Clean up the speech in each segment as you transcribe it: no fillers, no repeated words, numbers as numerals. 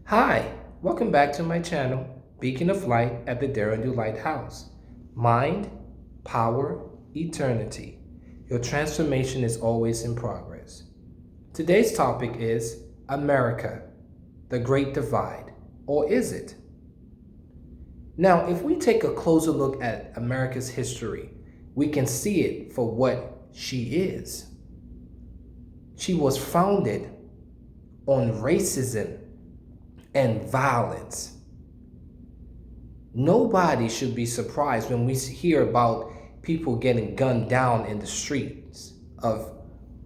Hi, welcome back to my channel, Beacon of Light at the Derringdo Lighthouse. Mind, power, eternity. Your transformation is always in progress. Today's topic is America, the Great Divide, or is it? Now, if we take a closer look at America's history, we can see it for what she is. She was founded on racism and violence. Nobody should be surprised when we hear about people getting gunned down in the streets of,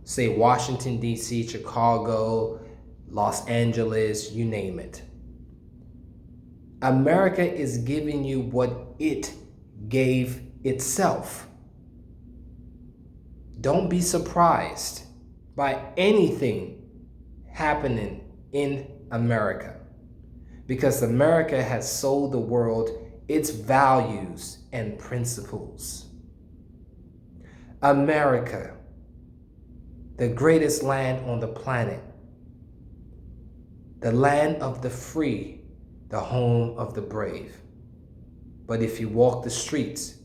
say, Washington, D.C., Chicago, Los Angeles, you name it. America is giving you what it gave itself. Don't be surprised by anything happening in America, because America has sold the world its values and principles. America, the greatest land on the planet, the land of the free, the home of the brave. But if you walk the streets,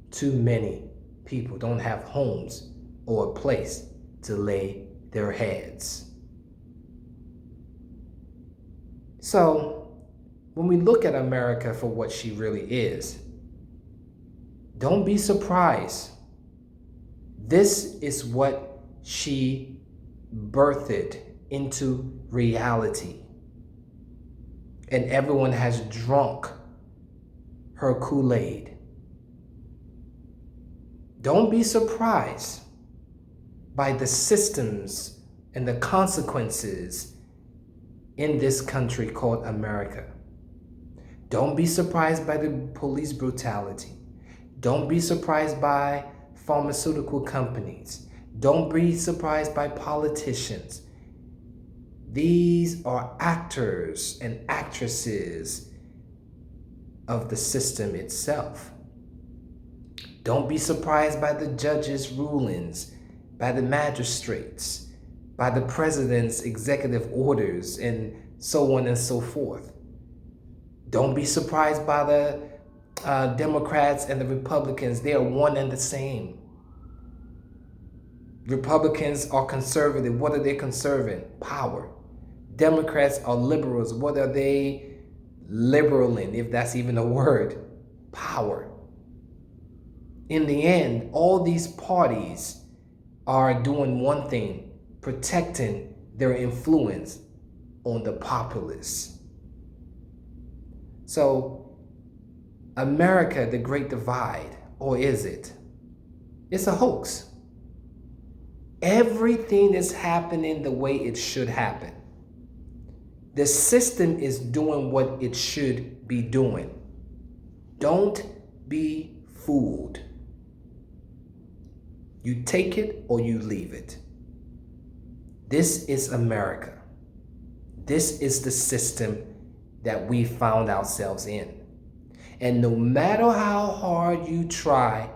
too many people don't have homes or a place to lay their heads. So, when we look at America for what she really is, don't be surprised. This is what she birthed into reality. And everyone has drunk her Kool-Aid. Don't be surprised by the systems and the consequences in this country called America. Don't be surprised by the police brutality. Don't be surprised by pharmaceutical companies. Don't be surprised by politicians. These are actors and actresses of the system itself. Don't be surprised by the judges' rulings, by the magistrates, by the president's executive orders, and so on and so forth. Don't be surprised by the Democrats and the Republicans. They are one and the same. Republicans are conservative. What are they conserving? Power. Democrats are liberals. What are they liberaling, if that's even a word? Power. In the end, all these parties are doing one thing: protecting their influence on the populace. So, America, the Great Divide, or is it? It's a hoax. Everything is happening the way it should happen. The system is doing what it should be doing. Don't be fooled. You take it or you leave it. This is America. This is the system that we found ourselves in. And no matter how hard you try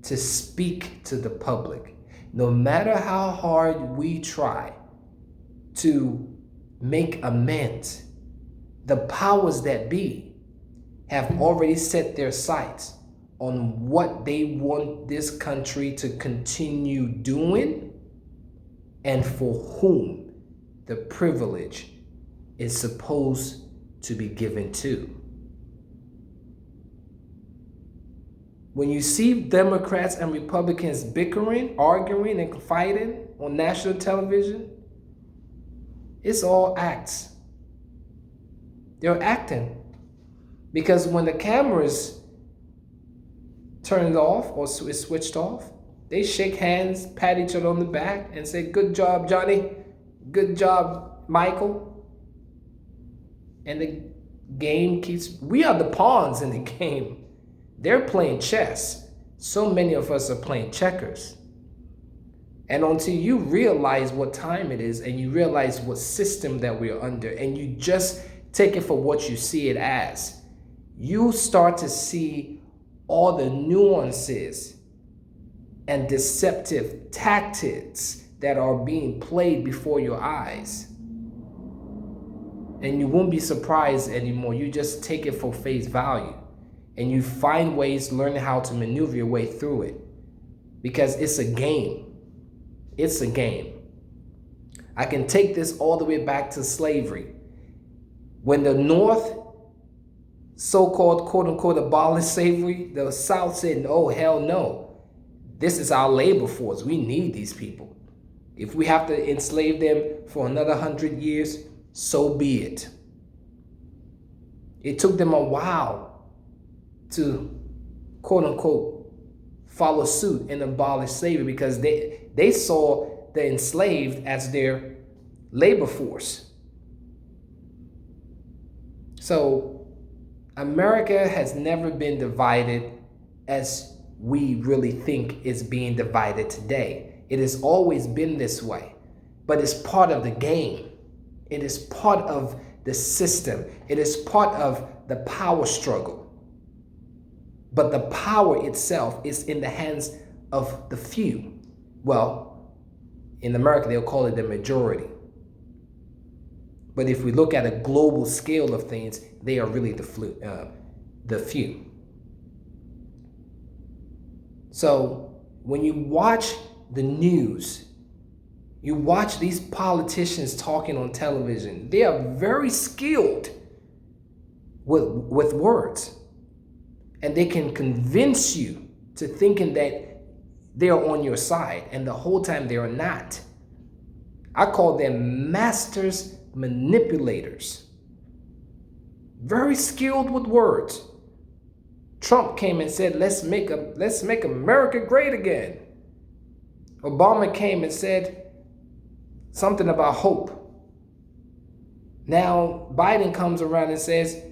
to speak to the public, no matter how hard we try to make amends, the powers that be have already set their sights on what they want this country to continue doing and for whom the privilege is supposed to be given to. When you see Democrats and Republicans bickering, arguing, and fighting on national television, it's all acts. They're acting. Because when the cameras turned off or is switched off, they shake hands, pat each other on the back, and say, "Good job, Johnny. Good job, Michael." And the game keeps, we are the pawns in the game. They're playing chess. So many of us are playing checkers. And until you realize what time it is and you realize what system that we're under, and you just take it for what you see it as, you start to see all the nuances and deceptive tactics that are being played before your eyes. And you won't be surprised anymore. You just take it for face value. And you find ways learning how to maneuver your way through it. Because it's a game. It's a game. I can take this all the way back to slavery. When the North, so-called quote-unquote abolished slavery, the South said, oh, hell no. This is our labor force. We need these people. If we have to enslave them for another 100 years, so be it. It took them a while to quote-unquote follow suit and abolish slavery because they saw the enslaved as their labor force. So America has never been divided as we really think it's being divided today. It has always been this way, but it's part of the game. It is part of the system. It is part of the power struggle. But the power itself is in the hands of the few. Well, in America, they'll call it the majority. But if we look at a global scale of things, they are really the few. So when you watch the news, you watch these politicians talking on television, they are very skilled with words. And they can convince you to thinking that they're on your side, and the whole time they are not. I call them masters manipulators. Very skilled with words. Trump came and said, let's make America great again. Obama came and said something about hope. Now Biden comes around and says,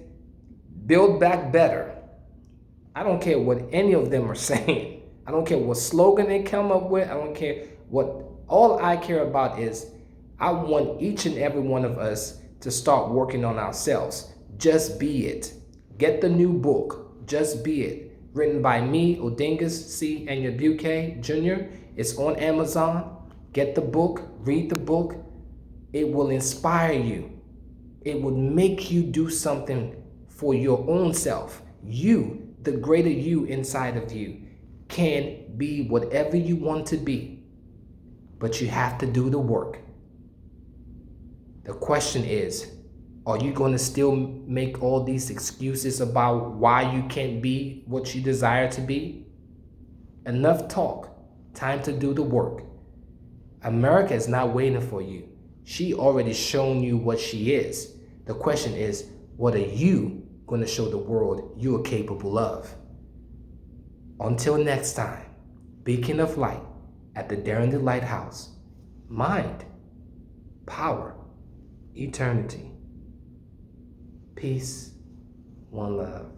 build back better. I don't care what any of them are saying. I don't care what slogan they come up with. I don't care what. All I care about is I want each and every one of us to start working on ourselves. Just be it. Get the new book, Just Be It, written by me, Odingus C. and Yabuke Jr. It's on Amazon. Get the book, read the book. It will inspire you. It will make you do something for your own self. You, the greater you inside of you, can be whatever you want to be, but you have to do the work. The question is, are you going to still make all these excuses about why you can't be what you desire to be? Enough talk. Time to do the work. America is not waiting for you. She already shown you what she is. The question is, what are you going to show the world you are capable of? Until next time, beacon of light at the Derringdo Lighthouse. Mind, power, eternity. Peace, one love.